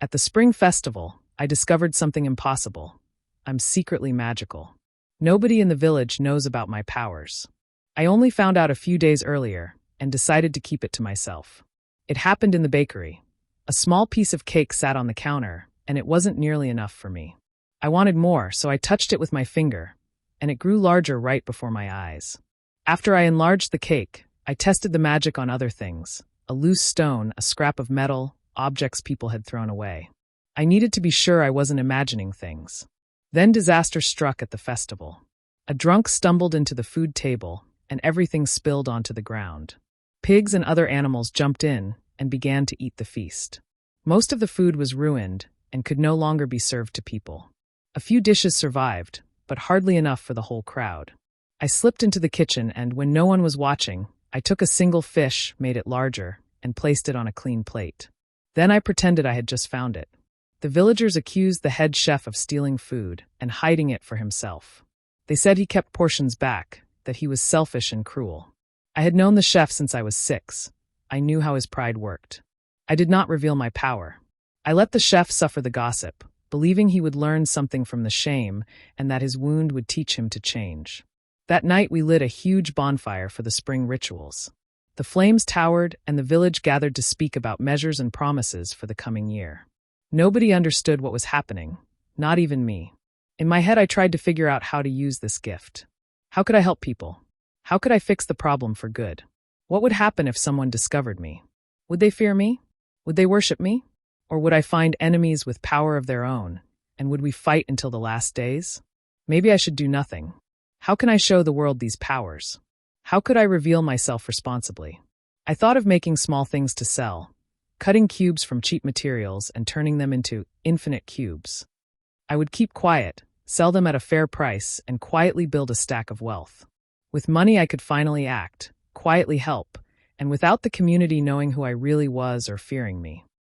At the spring festival, I discovered something impossible. I'm secretly magical. Nobody in the village knows about my powers. I only found out a few days earlier and decided to keep it to myself. It happened in the bakery. A small piece of cake sat on the counter, and it wasn't nearly enough for me. I wanted more, so I touched it with my finger, and it grew larger right before my eyes. After I enlarged the cake, I tested the magic on other things: a loose stone, a scrap of metal, objects people had thrown away. I needed to be sure I wasn't imagining things. Then disaster struck at the festival. A drunk stumbled into the food table, and everything spilled onto the ground. Pigs and other animals jumped in and began to eat the feast. Most of the food was ruined and could no longer be served to people. A few dishes survived, but hardly enough for the whole crowd. I slipped into the kitchen, and when no one was watching, I took a single fish, made it larger, and placed it on a clean plate. Then I pretended I had just found it. The villagers accused the head chef of stealing food and hiding it for himself. They said he kept portions back, that he was selfish and cruel. I had known the chef since I was 6. I knew how his pride worked. I did not reveal my power. I let the chef suffer the gossip, believing he would learn something from the shame and that his wound would teach him to change. That night we lit a huge bonfire for the spring rituals. The flames towered, and the village gathered to speak about measures and promises for the coming year. Nobody understood what was happening, not even me. In my head I tried to figure out how to use this gift. How could I help people? How could I fix the problem for good? What would happen if someone discovered me? Would they fear me? Would they worship me? Or would I find enemies with power of their own? And would we fight until the last days? Maybe I should do nothing. How can I show the world these powers? How could I reveal myself responsibly? I thought of making small things to sell, cutting cubes from cheap materials and turning them into infinite cubes. I would keep quiet, sell them at a fair price, and quietly build a stack of wealth. With money I could finally act, quietly help, and without the community knowing who I really was or fearing me.